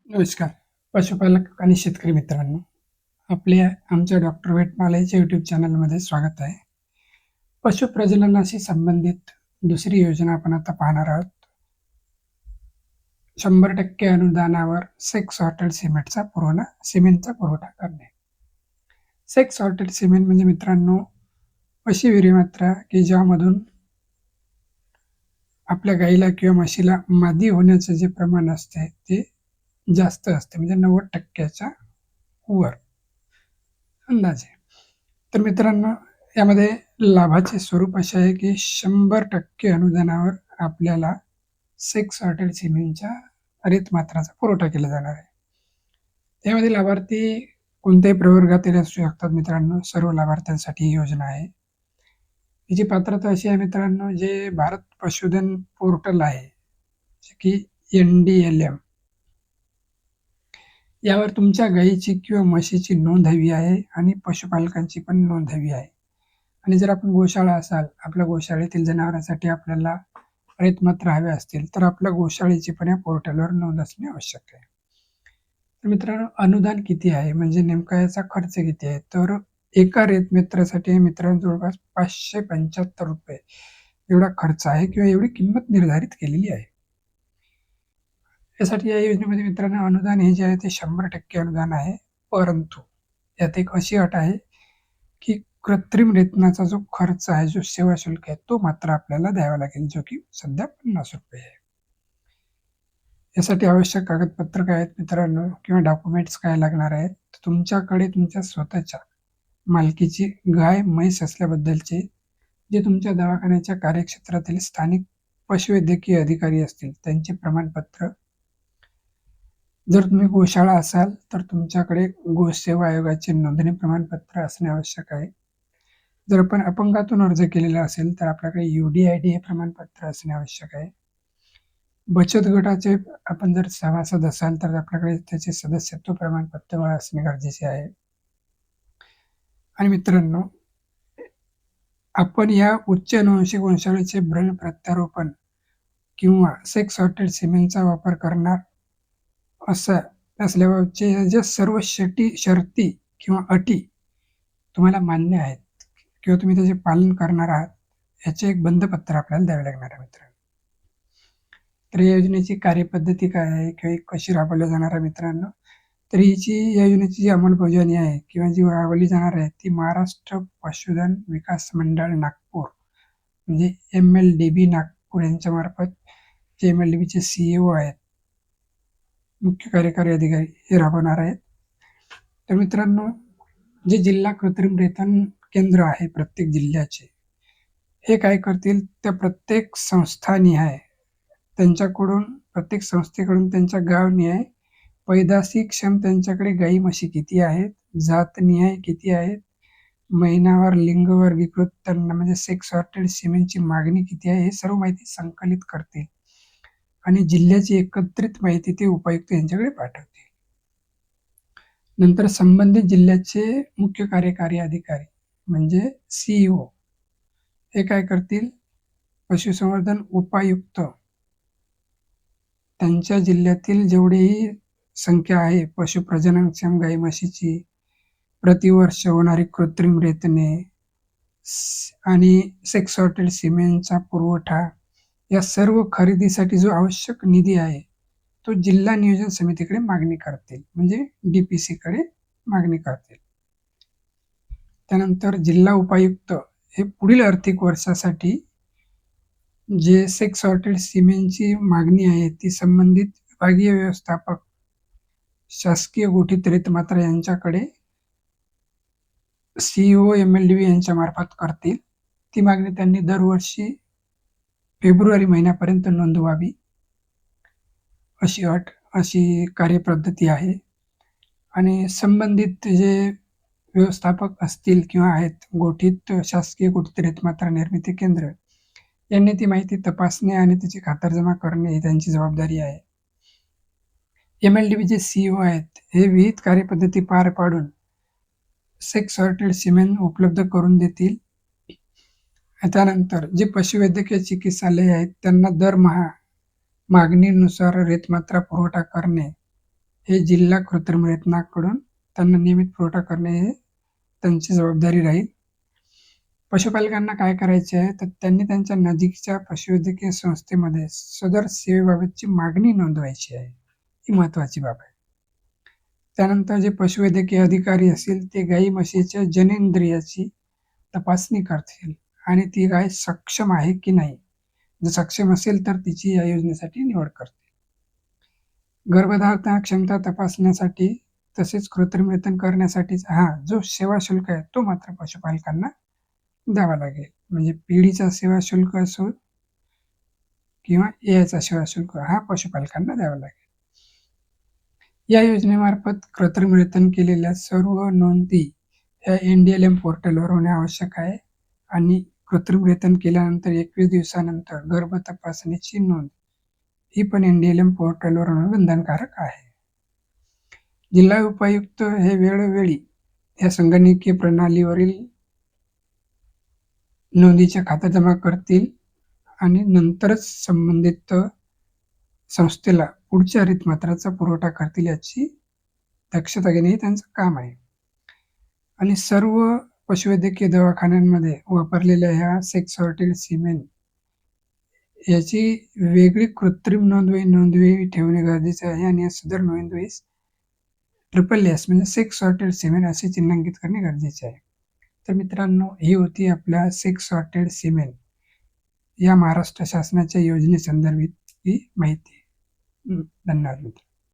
नमस्कार. पशुपालक आणि शेतकरी मित्रांनो, आमच्या डॉक्टर वेटमालयच्या यूट्यूब चॅनलमध्ये स्वागत आहे. पशुप्रजननाशी संबंधित दुसरी योजना आपण आता पाहणार आहोत. 100% अनुदानावर सेक्स सॉर्टेड सिमेंटचा पुरवठा करणे. सेक्स सॉर्टेड सिमेंट म्हणजे मित्रांनो, अशी विहिरीमात्रा की ज्यामधून आपल्या गाईला किंवा म्हशीला मादी होण्याचं जे प्रमाण असते ते जास्त असते, म्हणजे 90% वर अंदाजे. तर मित्रांनो, यामध्ये लाभाचे स्वरूप असे आहे की 100% अनुदानावर आपल्याला सेक्स सॉर्टेड सिमेंटच्या हरित मात्राचा पुरवठा केला जाणार आहे. त्यामध्ये लाभार्थी कोणत्याही प्रवर्गातील असू शकतात मित्रांनो. सर्व लाभार्थ्यांसाठी ही योजना आहे. हिची पात्रता अशी आहे मित्रांनो, जे भारत पशुधन पोर्टल आहे, जे की NDLM, यावर तुमच्या गायीची किंवा म्हशीची नोंद हवी आहे आणि पशुपालकांची पण नोंद हवी आहे. आणि जर आपण गोशाळा असाल, आपल्या गोशाळेतील जनावरांसाठी आपल्याला हरितमात्रा हव्या असतील, तर आपल्या गोशाळेची पण या पोर्टलवर नोंद असणे आवश्यक आहे. तर मित्रांनो, अनुदान किती आहे, म्हणजे नेमका याचा खर्च किती आहे? तर एका रेतमित्रासाठी मित्रांनो जवळपास ₹575 एवढा खर्च आहे किंवा एवढी किंमत निर्धारित केलेली आहे. यासाठी या योजनेमध्ये मित्रांनो अनुदान हे जे आहे ते 100% अनुदान आहे. परंतु यात एक अशी अट आहे की कृत्रिम रेतनाचा जो खर्च आहे, जो सेवा शुल्क आहे, तो मात्र आपल्याला द्यावा लागेल, जो की सध्या ₹50 आहे. यासाठी आवश्यक कागदपत्र काय आहेत मित्रांनो, किंवा डॉक्युमेंट्स काय लागणार आहेत? तर तुमच्याकडे तुमच्या स्वतःच्या मालकीची गाय, म्हैस असल्याबद्दलचे जे तुमच्या दवाखान्याच्या कार्यक्षेत्रातील स्थानिक पशुवैद्यकीय अधिकारी असतील, त्यांचे प्रमाणपत्र. जर तुम्ही गोशाळा असाल, तर तुमच्याकडे गोसेवा आयोगाचे नोंदणी प्रमाणपत्र असणे आवश्यक आहे. जर आपण अपंगातून अर्ज केलेला असेल, तर आपल्याकडे UDID हे प्रमाणपत्र असणे आवश्यक आहे. बचत गटाचे आपण जर सभासद असाल, तर आपल्याकडे त्याचे सदस्यत्व प्रमाणपत्र असणे गरजेचे आहे. आणि मित्रांनो, आपण या उच्च अनुवांशिक वंशावळीचे भ्रूण प्रत्यारोपण किंवा सेक्स सॉर्टेड सिमेंटचा वापर करणार असं असल्याबाबतचे ज्या सर्व शर्ती किंवा अटी तुम्हाला मान्य आहेत किंवा तुम्ही त्याचे पालन करणार आहात, याचे एक बंधपत्र आपल्याला द्यावे लागणार आहे मित्रांनो. तर या योजनेची कार्यपद्धती काय आहे किंवा कशी राबवली जाणार आहे मित्रांनो, तर या योजनेची जी अंमलबजावणी आहे किंवा जी राबवली जाणार आहे, ती महाराष्ट्र पशुधन विकास मंडळ नागपूर, म्हणजे MLDB नागपूर यांच्यामार्फत, जे MLDBचे CEO आहेत, मुख्य कार्यकारी अधिकारी, हे राबवणार आहेत. तर मित्रांनो, जे जिल्हा कृत्रिम रेतन केंद्र आहे प्रत्येक जिल्ह्याचे, हे काय करतील, त्या प्रत्येक संस्थानिहाय प्रत्येक संस्थेकडून त्यांच्या गावनिहाय पैदाशी क्षम त्यांच्याकडे गाई म्हशी किती आहेत, जातनिहाय किती आहेत, महिनावार लिंग वर्गीकृत त्यांना म्हणजे सेक्स सॉर्टेड सिमेंटची मागणी किती आहे, हे सर्व माहिती संकलित करतील आणि जिल्ह्याची एकत्रित माहिती ते उपायुक्त यांच्याकडे पाठवतील. नंतर संबंधित जिल्ह्याचे मुख्य कार्यकारी अधिकारी म्हणजे CEO हे काय करतील, पशुसंवर्धन उपायुक्त त्यांच्या जिल्ह्यातील जेवढीही संख्या आहे पशुप्रजननक्षम गाई म्हशीची, प्रतिवर्ष होणारी कृत्रिम रेतने आणि सेक्स सॉर्टेड सिमेंटचा पुरवठा, या सर्व खरेदीसाठी जो आवश्यक निधी आहे, तो जिल्हा नियोजन समितीकडे मागणी करतील, म्हणजे DPC कडे मागणी करतील. त्यानंतर जिल्हा उपायुक्त हे पुढील आर्थिक वर्षासाठी जे सेक्स सॉर्टेड सिमेंटची मागणी आहे, ती संबंधित विभागीय व्यवस्थापक, शासकीय गोठीत रेतमात्रा यांच्याकडे CEO MLDB यांच्या मार्फत करतील. ती मागणी त्यांनी दरवर्षी फेब्रुवारी महिन्यापर्यंत नोंदवावी, अशी कार्यपद्धती आहे. आणि संबंधित जे व्यवस्थापक असतील किंवा आहेत गोठीत, शासकीय गोठीत रेतमात्रा निर्मिती केंद्र, यांनी ती माहिती तपासणे आणि त्याची खातरजमा करणे ही त्यांची जबाबदारी आहे. MLDBचे CEO आहेत, हे विविध कार्यपद्धती पार पाडून सेक्स सॉर्टेड सिमेंट उपलब्ध करून देतील. त्यानंतर जे पशुवैद्यकीय चिकित्सालय आहेत, त्यांना दरमहा मागणीनुसार रेतमात्रा पुरवठा करणे हे जिल्हा कृत्रिम रेतनाकडून त्यांना नियमित पुरवठा करणे हे त्यांची जबाबदारी राहील. पशुपालकांना काय करायचे आहे, तर त्यांनी त्यांच्या नजीकच्या पशुवैद्यकीय संस्थेमध्ये सदर सेवेबाबतची मागणी नोंदवायची आहे. ही महत्त्वाची बाब आहे. त्यानंतर जे पशुवैद्यकीय अधिकारी असतील ते गाई म्हशीच्या जननेंद्रियाची तपासणी करतील आणि ती गाय सक्षम आहे की नाही. जर सक्षम असेल तर तिची या योजनेसाठी निवड करतील. गर्भधारणा क्षमता तपासण्यासाठी तसेच कृत्रिम रेतन करण्यासाठीच जो सेवा शुल्क आहे तो मात्र पशुपालकांना द्यावा लागेल. म्हणजे पिढीचा सेवा शुल्क असो किंवा याचा सेवा शुल्क पशुपालकांना द्यावा लागेल. या योजनेमार्फत कृत्रिम रेतन केलेल्या सर्व नोंदी ह्या NDLM पोर्टलवर होणे आवश्यक आहे आणि कृत्रिम रेतन केल्यानंतर 21 दिवसानंतर गर्भ तपासणीची नोंद ही पण NDLM पोर्टलवर होणं बंधनकारक आहे. जिल्हा उपायुक्त हे वेळोवेळी या संगणकीय प्रणालीवरील नोंदीच्या खात्या जमा करतील आणि नंतरच संबंधित संस्थेला पुढच्या रीतपत्राचा पुरवठा करतील याची दक्षता घेणे हे त्यांचं काम आहे. आणि सर्व पशुवैद्यकीय दवाखान्यांमध्ये वापरलेल्या ह्या सेक्स सॉर्टेड सिमेन याची वेगळी कृत्रिम नोंदवही ठेवणे गरजेचे आहे आणि या सदर नोंदवहीस SSS म्हणजे सेक्स सॉर्टेड सिमेन असे चिन्हांकित करणे गरजेचे आहे. तर मित्रांनो, ही होती आपल्या सेक्स सॉर्टेड सिमेन या महाराष्ट्र शासनाच्या योजनेसंदर्भातली माहिती. धन्यवाद मित्र.